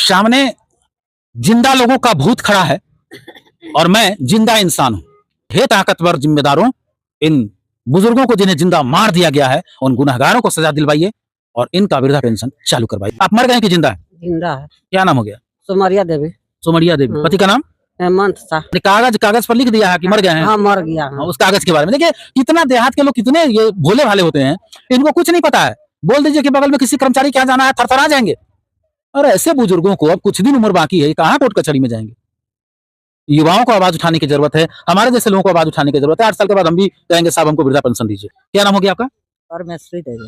सामने जिंदा लोगों का भूत खड़ा है और मैं जिंदा इंसान हूं। हे ताकतवर जिम्मेदारों, इन बुजुर्गों को जिन्हें जिंदा मार दिया गया है उन गुनहगारों को सजा दिलवाइए और इनका वृद्धा पेंशन चालू करवाइए। आप मर गए कि जिंदा है? जिंदा है। क्या नाम हो गया? सोमरिया देवी। सोमरिया देवी। पति का नाम? हेमंत शाह। कागज पर लिख दिया है कि मर गए हैं? हाँ, मर गया। हाँ। उस कागज के बारे में देखिए, कितना देहात के लोग कितने ये भोले भाले होते हैं, इनको कुछ नहीं पता है। बोल दीजिए कि बगल में किसी कर्मचारी के यहाँ जाना है, थरथरा जाएंगे। और ऐसे बुजुर्गों को अब कुछ दिन उम्र बाकी है, कहाँ कोर्ट कचहरी में जाएंगे? युवाओं को आवाज उठाने की जरूरत है, हमारे जैसे लोगों को आवाज उठाने की जरूरत है। 8 साल के बाद हम भी कहेंगे साहब हमको वृद्धा पेंशन दीजिए। क्या नाम हो गया आपका? परमेश्वरी देवी।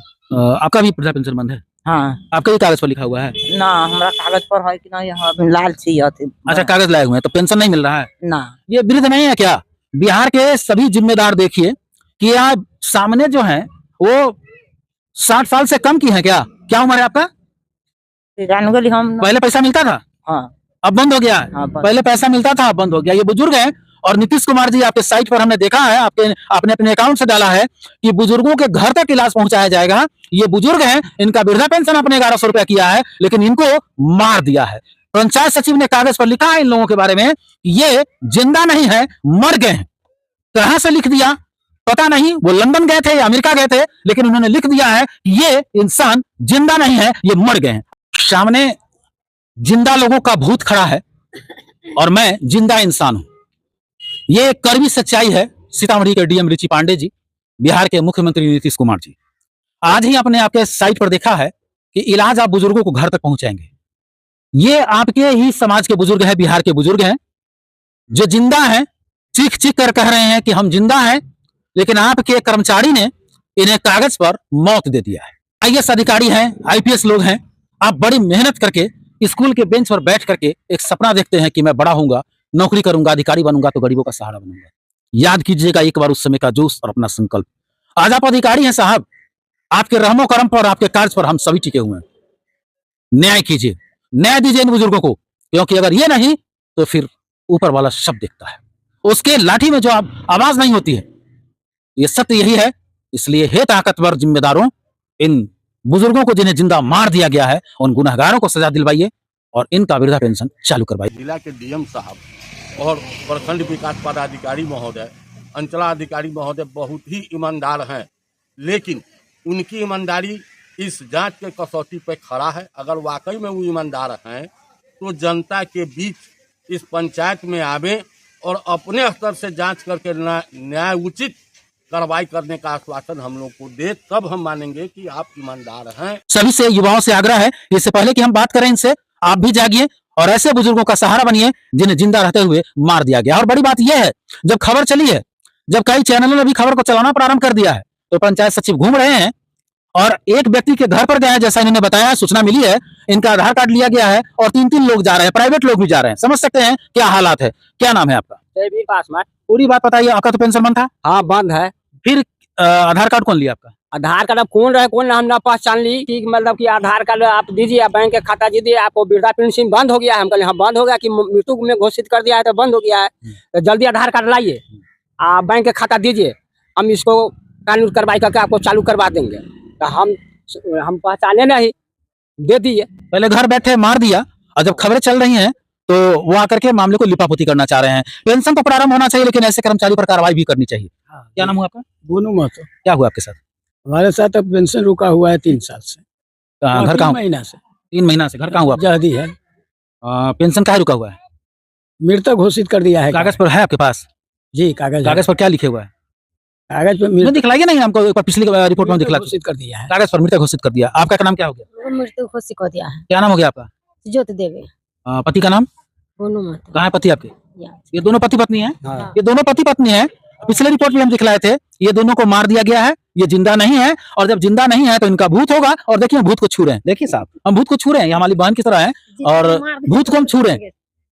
आपका भी वृद्धा पेंशन बंद है? हाँ। आपका भी कागज पर लिखा हुआ है? ना, हमारा कागज पर है कि नहीं, लाल सी। अच्छा, कागज लाए हुए हैं तो पेंशन नहीं मिल रहा है ना? ये वृद्ध नहीं है क्या? बिहार के सभी जिम्मेदार देखिए कि आप सामने जो है वो 60 साल से कम की है क्या? क्या उम्र है आपका? हम पहले पैसा मिलता था? हाँ। अब बंद हो गया है? हाँ, पहले पैसा मिलता था, अब बंद हो गया। ये बुजुर्ग हैं और नीतीश कुमार जी आपके साइट पर हमने देखा है, आपने अपने अकाउंट से डाला है कि बुजुर्गों के घर तक इलाज पहुंचाया जाएगा। ये बुजुर्ग हैं, इनका वृद्धा पेंशन आपने 1100 रुपया किया है, लेकिन इनको मार दिया है। पंचायत सचिव ने कागज पर लिखा है इन लोगों के बारे में, ये जिंदा नहीं है, मर गए हैं। कहां से लिख दिया पता नहीं, वो लंदन गए थे या अमेरिका गए थे, लेकिन उन्होंने लिख दिया है ये इंसान जिंदा नहीं है, ये मर गए हैं। सामने जिंदा लोगों का भूत खड़ा है और मैं जिंदा इंसान हूं। ये कड़वी सच्चाई है। सीतामढ़ी के डीएम रिची पांडे जी, बिहार के मुख्यमंत्री नीतीश कुमार जी, आज ही अपने आपके साइट पर देखा है कि इलाज आप बुजुर्गों को घर तक पहुंचाएंगे। ये आपके ही समाज के बुजुर्ग हैं, बिहार के बुजुर्ग हैं जो जिंदा हैं, चीख चीख कर कह रहे हैं कि हम जिंदा हैं, लेकिन आपके कर्मचारी ने इन्हें कागज पर मौत दे दिया है। आईएएस अधिकारी हैं, आईपीएस लोग हैं, आप बड़ी मेहनत करके स्कूल के बेंच पर बैठ करके एक सपना देखते हैं कि मैं बड़ा होऊंगा, नौकरी करूंगा, अधिकारी बनूंगा तो गरीबों का सहारा बनूंगा। याद कीजिएगा एक बार उस समय का जोश और अपना संकल्प। आज आप अधिकारी हैं साहब, आपके रहमो करम पर, आपके कार्य पर हम सभी टिके हुए हैं। न्याय कीजिए, न्याय दीजिए इन बुजुर्गों को, क्योंकि अगर ये नहीं तो फिर ऊपर वाला शब्द देखता है, उसके लाठी में जो आवाज नहीं होती है। ये सत्य यही है। इसलिए हे ताकतवर जिम्मेदारों, इन बुजुर्गों को जिन्हें जिंदा मार दिया गया है उन गुनहगारों को सजा दिलवाइए और इनका वृद्धा पेंशन चालू करवाइए। जिला के डीएम साहब और प्रखंड विकास पदाधिकारी महोदय, अंचलाधिकारी महोदय बहुत ही ईमानदार हैं, लेकिन उनकी ईमानदारी इस जांच के कसौटी पर खड़ा है। अगर वाकई में वो ईमानदार हैं तो जनता के बीच इस पंचायत में आवे और अपने स्तर से जांच करके न्याय उचित कार्रवाई करने का आश्वासन हम लोग को दे, तब हम मानेंगे कि आप ईमानदार हैं। सभी से युवाओं से आग्रह है, इससे पहले कि हम बात करें इनसे, आप भी जागिए और ऐसे बुजुर्गों का सहारा बनिए जिन्हें जिंदा रहते हुए मार दिया गया। और बड़ी बात यह है, जब खबर चली है, जब कई चैनलों ने भी खबर को चलाना प्रारंभ कर दिया है, तो पंचायत सचिव घूम रहे हैं और एक व्यक्ति के घर पर गए हैं, जैसा इन्होंने बताया, सूचना मिली है, इनका आधार कार्ड लिया गया है और 3-3 लोग जा रहे हैं, प्राइवेट लोग भी जा रहे हैं। समझ सकते हैं क्या हालात है। क्या नाम है आपका? पूरी बात बताइए। आपका तो पेंशन बंद था? हाँ, बंद है। फिर आधार कार्ड कौन लिया आपका? आधार कार्ड अब कौन रहे कौन हम ना पहचान ली कि मतलब कि आधार कार्ड आप दीजिए, बैंक के खाता दीजिए, आपको वृद्धा पेंशन बंद हो गया है। हम कहें हाँ बंद हो गया कि मृत्यु में घोषित कर दिया है तो बंद हो गया है, तो जल्दी आधार कार्ड लाइए, आप बैंक के खाता दीजिए, हम इसको कानून कार्रवाई करके आपको चालू करवा देंगे। तो हम पहचाने नहीं, दे दिए। पहले घर बैठे मार दिया और जब खबरें चल रही हैं तो वो आकर के मामले को लिपापोती करना चाह रहे हैं। पेंशन तो प्रारंभ होना चाहिए, लेकिन ऐसे कर्मचारी पर कार्रवाई भी करनी चाहिए। क्या नाम हुआ आपका? गोनू महतो। क्या हुआ आपके साथ? हमारे साथ अब पेंशन रुका हुआ है 3 साल से। घर कहाँ? 3 महीना से। 3 महीना से घर कहाँ हुआ? जहदी है। पेंशन कहाँ रुका हुआ है? मृतक घोषित कर दिया है। कागज पर है आपके पास? जी, कागज पर क्या लिखे हुआ है? कागज पर दिखलाइए नहीं हमको, एक बार पिछली रिपोर्ट में दिखला घोषित कर दिया है। कागज पर मृतक घोषित कर दिया। आपका नाम क्या हो गया? मृत्यु घोषित कर दिया है। क्या नाम हो गया आपका? ज्योति देवी। पति का नाम? गोनू महतो। कहाँ है पति आपके? ये दोनों पति पत्नी है? हाँ। ये दोनों पति पत्नी है। पिछले रिपोर्ट में हम दिखलाए थे, ये दोनों को मार दिया गया है, ये जिंदा नहीं है, और जब जिंदा नहीं है तो इनका भूत होगा। और देखिए भूत को छू रहे हैं, देखिए साहब हम भूत को छू रहे हैं, ये हमारी बहन की तरह है और भूत को हम छू रहे हैं,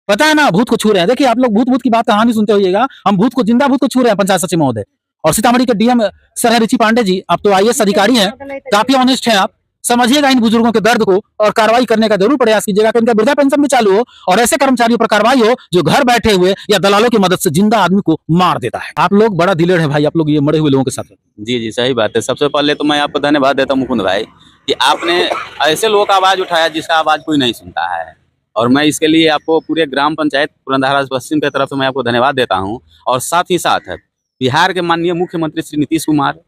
पता है ना, भूत को छू रहे हैं। देखिए आप लोग भूत की बात कहानी सुनते होइएगा, हम भूत को, जिंदा भूत को छू रहे हैं पंचायत सचिव महोदय। और सीतामढ़ी के डीएम सर है रिची पांडे जी, आप तो आईएएस अधिकारी हैं, काफी ऑनेस्ट हैं आप, समझिएगा इन बुजुर्गों के दर्द को और कार्रवाई करने का जरूर प्रयास कीजिएगा कि इनका वृद्धा पेंशन भी चालू हो और ऐसे कर्मचारियों पर कार्रवाई हो जो घर बैठे हुए या दलालों की मदद से जिंदा आदमी को मार देता है। आप लोग बड़ा दिलेर है भाई, आप लोग ये मरे हुए लोगों के साथ। जी जी सही बात है। सबसे पहले तो मैं आपको धन्यवाद देता हूँ मुकुंद भाई कि आपने ऐसे लोगों का आवाज उठाया जिसका आवाज कोई नहीं सुनता है और मैं इसके लिए आपको पूरे ग्राम पंचायत पुरंदर पश्चिम की तरफ से मैं आपको धन्यवाद देता हूँ। और साथ ही साथ बिहार के माननीय मुख्यमंत्री श्री नीतीश कुमार,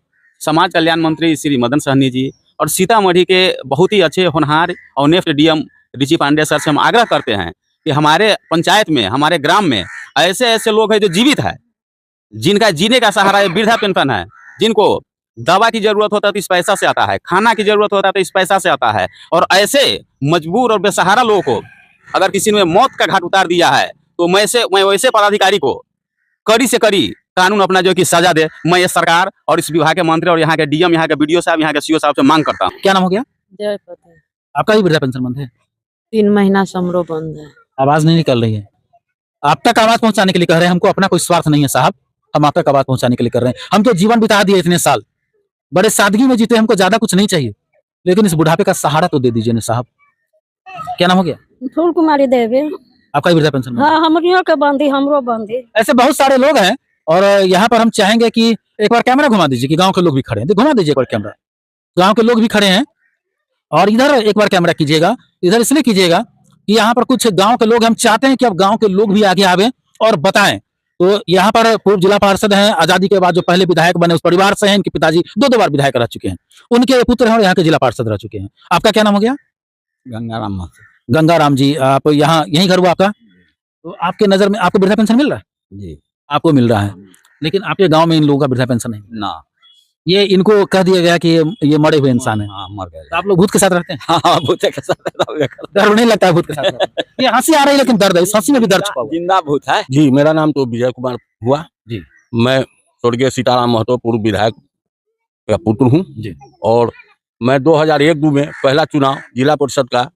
समाज कल्याण मंत्री श्री मदन सहनी जी और सीतामढ़ी के बहुत ही अच्छे होनहार और नेफ्ट डीएम रिची पांडे सर से हम आग्रह करते हैं कि हमारे पंचायत में, हमारे ग्राम में ऐसे ऐसे लोग हैं जो जीवित है, जिनका जीने का सहारा ये वृद्धा पेंशन है, जिनको दवा की जरूरत होता है तो इस पैसा से आता है, खाना की जरूरत होता है तो इस पैसा से आता है। और ऐसे मजबूर और बेसहारा लोगों को अगर किसी ने मौत का घाट उतार दिया है तो मैं वैसे पदाधिकारी को कड़ी से कड़ी कानून अपना जो कि सजा दे। मैं ये सरकार और इस विभाग के मंत्री और यहाँ के डीएम, यहाँ के बीडीओ साहब, यहाँ के सीओ साहब से मांग करता हूँ। क्या नाम हो गया जय पता है। आपका भी वृद्धा पेंशन बंद है? 3 महीना से हमरो बंद है। आवाज नहीं निकल रही है। आप तक आवाज पहुंचाने के लिए कह रहे हैं, हमको अपना कोई स्वार्थ नहीं है साहब, हम आप तक आवाज पहुंचाने के लिए कर रहे हैं। हम तो जीवन बिता दिए इतने साल, बड़े सादगी में जीते, हमको ज्यादा कुछ नहीं चाहिए, लेकिन इस बुढ़ापे का सहारा तो दे दीजिए ना साहब। क्या नाम हो गया फूल कुमारी देवी। आपका भी वृद्धा पेंशन बंद है? हाँ, हमरियों के बंदी, हमरो बंदी। ऐसे बहुत सारे लोग हैं और यहाँ पर हम चाहेंगे कि एक बार कैमरा घुमा दीजिए कि गांव के लोग भी खड़े हैं, घुमा दीजिए एक बार कैमरा, गांव के लोग भी खड़े हैं। और इधर एक बार कैमरा कीजिएगा, इधर इसलिए कीजिएगा कि यहाँ पर कुछ गांव के लोग, हम चाहते हैं कि अब गांव के लोग भी आगे आवे और बताएं। तो यहाँ पर पूर्व जिला पार्षद हैं, आजादी के बाद जो पहले विधायक बने उस परिवार से हैं, इनके पिताजी 2 बार विधायक रह चुके हैं, उनके पुत्र हैं और यहाँ के जिला पार्षद रह चुके हैं। आपका क्या नाम हो गया? गंगाराम गंगाराम जी, आप यहाँ यहीं घर हुआ आपका? तो आपके नजर में आपको वृद्धा पेंशन मिल रहा है? जी आपको मिल रहा है, लेकिन आपके गांव में इन लोगों का वृद्धा पेंशन नहीं ना, ये इनको कह दिया गया कि ये मरे हुए इंसान है। हाँ मर गए। तो आप लोग भूत के साथ रहते हैं? हाँ भूत के साथ डर नहीं लगता है भूत के साथ रहते हैं? ये हंसी आ रही है लेकिन दर्द है, इस हंसी में भी दर्द छुपा हुआ है। जिंदा भूत है। जी, मेरा नाम तो विजय कुमार हुआ जी। मैं स्वर्गीय सीताराम महतो पूर्व विधायक का पुत्र हूँ जी। और मैं 2001 में पहला चुनाव जिला परिषद का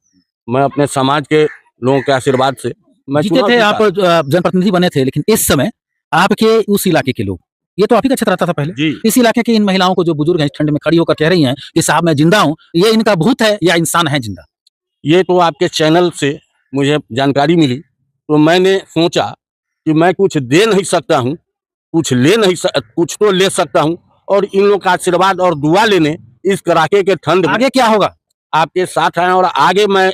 मैं अपने समाज के लोगों के आशीर्वाद से मैं जीते चुनाव थे जीता। आप, जनप्रतिनिधि बने थे, लेकिन इस समय आपके उस इलाके के लोग, ये तो आप ही का क्षेत्र आता था पहले, जी, इस इलाके की इन महिलाओं को जो बुजुर्ग हैं, इस ठंड में खड़ी होकर कह रही हैं कि साहब मैं जिंदा हूँ, ये इनका भूत है या इंसान है जिंदा? ये तो आपके चैनल से मुझे जानकारी मिली तो मैंने सोचा कि मैं कुछ दे नहीं सकता हूँ, कुछ कुछ तो ले सकता हूँ और इन लोग का आशीर्वाद और दुआ लेने इस कड़ाके के ठंड में आगे क्या होगा? आपके साथ हैं। और आगे मैं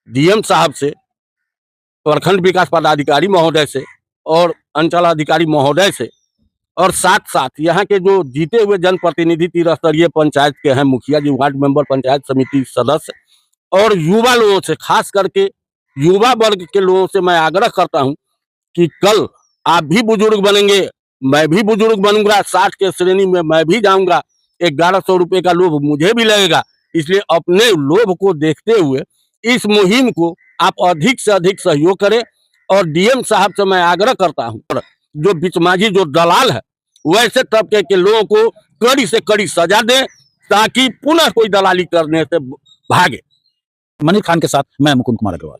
डीएम साहब से, प्रखंड विकास पदाधिकारी महोदय से और अंचल अधिकारी महोदय से और साथ साथ यहाँ के जो जीते हुए जनप्रतिनिधि त्रिस्तरीय पंचायत के हैं, मुखिया जी, वार्ड मेंबर, पंचायत समिति सदस्य और युवा लोगों से, खास करके युवा वर्ग के लोगों से मैं आग्रह करता हूं कि कल आप भी बुजुर्ग बनेंगे, मैं भी बुजुर्ग बनूंगा, 60 के श्रेणी में मैं भी जाऊंगा, 1100 रुपए का लोभ मुझे भी लगेगा। इसलिए अपने लोभ को देखते हुए इस मुहिम को आप अधिक से अधिक सहयोग करें। और डीएम साहब से मैं आग्रह करता हूं, जो बिचमाजी, जो दलाल है, वैसे तबके के लोगों को कड़ी से कड़ी सजा दें ताकि पुनः कोई दलाली करने से भागे। मनीर खान के साथ मैं मुकुंद कुमार अग्रवाल।